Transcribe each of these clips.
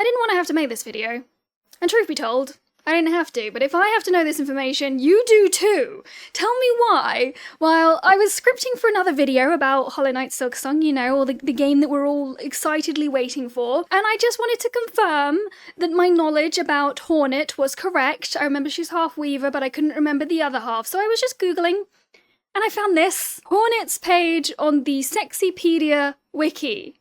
didn't want to have to make this video. And truth be told, I didn't have to, but if I have to know this information, you do too! Tell me why, while I was scripting for another video about Hollow Knight Silksong, you know, or the game that we're all excitedly waiting for, and I just wanted to confirm that my knowledge about Hornet was correct. I remember she's half Weaver, but I couldn't remember the other half, so I was just Googling, and I found this. Hornet's page on the Sexypedia Wiki.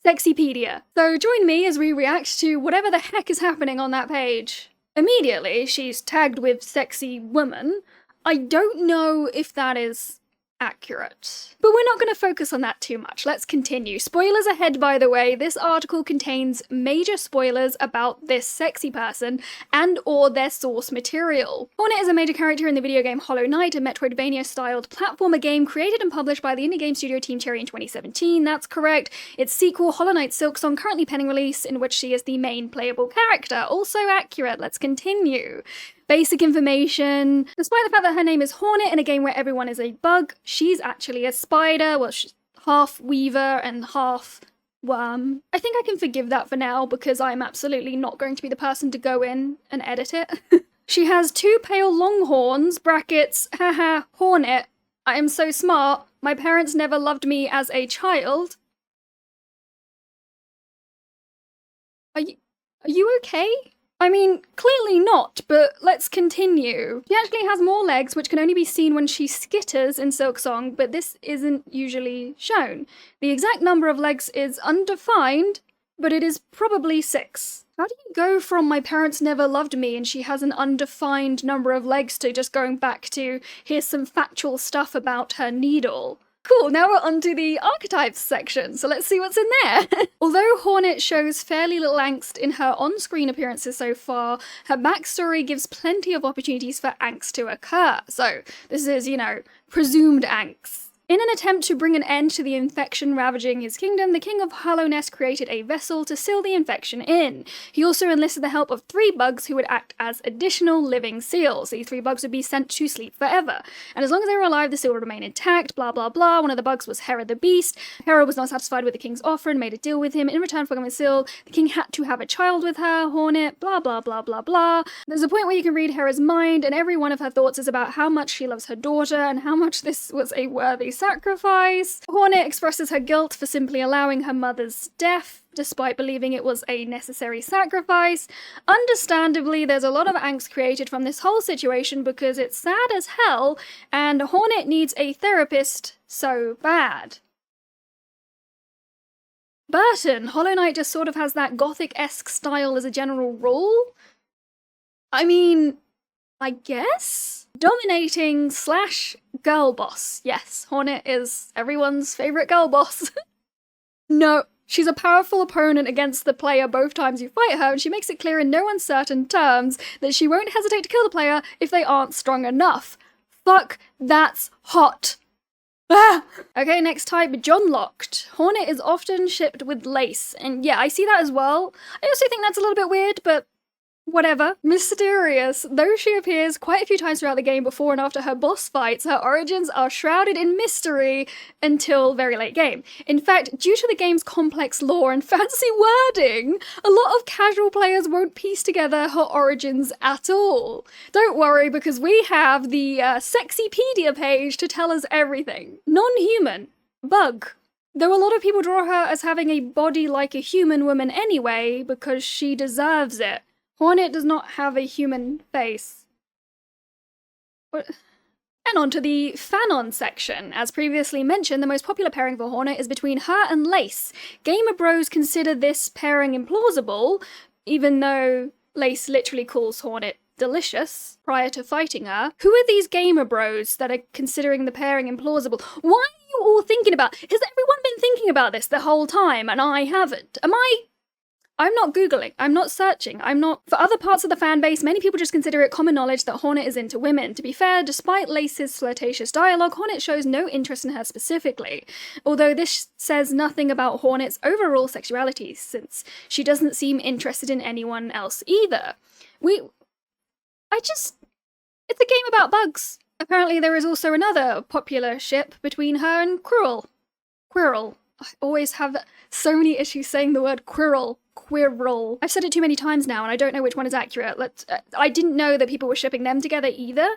Sexypedia. So join me as we react to whatever the heck is happening on that page. Immediately, she's tagged with sexy woman. I don't know if that is accurate. But we're not going to focus on that too much. Let's continue. Spoilers ahead, by the way. This article contains major spoilers about this sexy person and or their source material. Hornet is a major character in the video game Hollow Knight, a Metroidvania-styled platformer game created and published by the indie game studio Team Cherry in 2017. That's correct. Its sequel, Hollow Knight Silksong, currently pending release, in which she is the main playable character. Also accurate. Let's continue. Basic information. Despite the fact that her name is Hornet in a game where everyone is a bug, she's actually a spider. Well, she's half weaver and half worm. I think I can forgive that for now because I'm absolutely not going to be the person to go in and edit it. She has two pale longhorns, brackets, haha, Hornet. I am so smart. My parents never loved me as a child. Are you okay? I mean, clearly not, but let's continue. She actually has more legs, which can only be seen when she skitters in Silksong, but this isn't usually shown. The exact number of legs is undefined, but it is probably 6. How do you go from my parents never loved me and she has an undefined number of legs to just going back to here's some factual stuff about her needle? Cool, now we're onto the archetypes section, so let's see what's in there. Although Hornet shows fairly little angst in her on-screen appearances so far, her backstory gives plenty of opportunities for angst to occur. So this is, you know, presumed angst. In an attempt to bring an end to the infection ravaging his kingdom, the King of Hallownest created a vessel to seal the infection in. He also enlisted the help of 3 bugs who would act as additional living seals. These 3 bugs would be sent to sleep forever, and as long as they were alive, the seal would remain intact, blah blah blah. One of the bugs was Hera the Beast. Hera was not satisfied with the king's offer and made a deal with him. In return for becoming a seal, the king had to have a child with her, Hornet, blah blah blah blah blah. There's a point where you can read Hera's mind, and every one of her thoughts is about how much she loves her daughter and how much this was a worthy sacrifice. Hornet expresses her guilt for simply allowing her mother's death, despite believing it was a necessary sacrifice. Understandably, there's a lot of angst created from this whole situation because it's sad as hell, and Hornet needs a therapist so bad. Burton, Hollow Knight just sort of has that gothic-esque style as a general rule. I mean, I guess? Dominating / girl boss. Yes, Hornet is everyone's favourite girl boss. No, she's a powerful opponent against the player both times you fight her, and she makes it clear in no uncertain terms that she won't hesitate to kill the player if they aren't strong enough. Fuck, that's hot. Ah! Okay, next type, John Locked. Hornet is often shipped with Lace, and yeah, I see that as well. I also think that's a little bit weird, but whatever. Mysterious. Though she appears quite a few times throughout the game before and after her boss fights, her origins are shrouded in mystery until very late game. In fact, due to the game's complex lore and fancy wording, a lot of casual players won't piece together her origins at all. Don't worry, because we have the Sexypedia page to tell us everything. Non-human. Bug. Though a lot of people draw her as having a body like a human woman anyway, because she deserves it. Hornet does not have a human face. What? And on to the Fanon section. As previously mentioned, the most popular pairing for Hornet is between her and Lace. Gamer bros consider this pairing implausible, even though Lace literally calls Hornet delicious prior to fighting her. Who are these gamer bros that are considering the pairing implausible? Why are you all thinking about— has everyone been thinking about this the whole time and I haven't? I'm not Googling, I'm not searching, I'm not— For other parts of the fanbase, many people just consider it common knowledge that Hornet is into women. To be fair, despite Lace's flirtatious dialogue, Hornet shows no interest in her specifically. Although this says nothing about Hornet's overall sexuality, since she doesn't seem interested in anyone else either. It's a game about bugs. Apparently there is also another popular ship between her and Quirrell. I always have so many issues saying the word Quirrell. Quirrell. I've said it too many times now and I don't know which one is accurate. I didn't know that people were shipping them together either.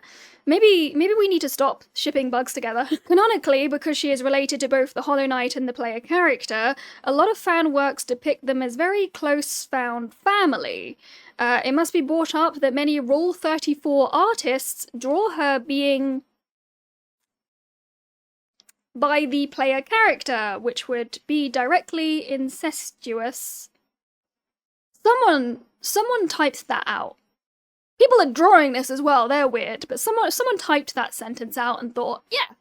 Maybe we need to stop shipping bugs together. Canonically, because she is related to both the Hollow Knight and the player character, a lot of fan works depict them as very close found family. It must be brought up that many Rule 34 artists draw her being by the player character, which would be directly incestuous. Someone typed that out. People are drawing this as well, they're weird, but someone typed that sentence out and thought, yeah,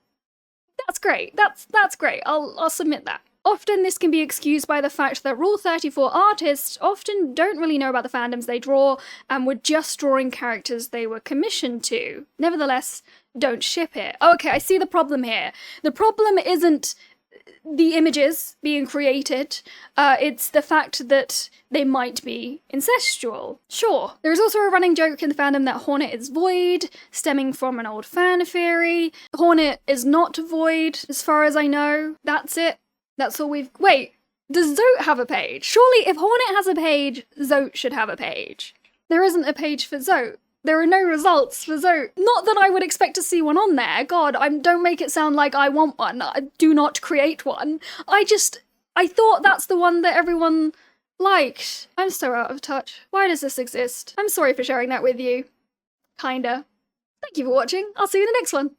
that's great, that's great, I'll submit that. Often this can be excused by the fact that Rule 34 artists often don't really know about the fandoms they draw and were just drawing characters they were commissioned to. Nevertheless, don't ship it. Okay, I see the problem here. The problem isn't the images being created, it's the fact that they might be incestual. Sure, there is also a running joke in the fandom that Hornet is void, stemming from an old fan theory. Hornet is not void, as far as I know. That's it. That's all we've— wait, does Zote have a page? Surely if Hornet has a page, Zote should have a page. There isn't a page for Zote. There are no results for Zote. Not that I would expect to see one on there. God, don't make it sound like I want one. Do not create one. I thought that's the one that everyone liked. I'm so out of touch. Why does this exist? I'm sorry for sharing that with you. Kinda. Thank you for watching. I'll see you in the next one.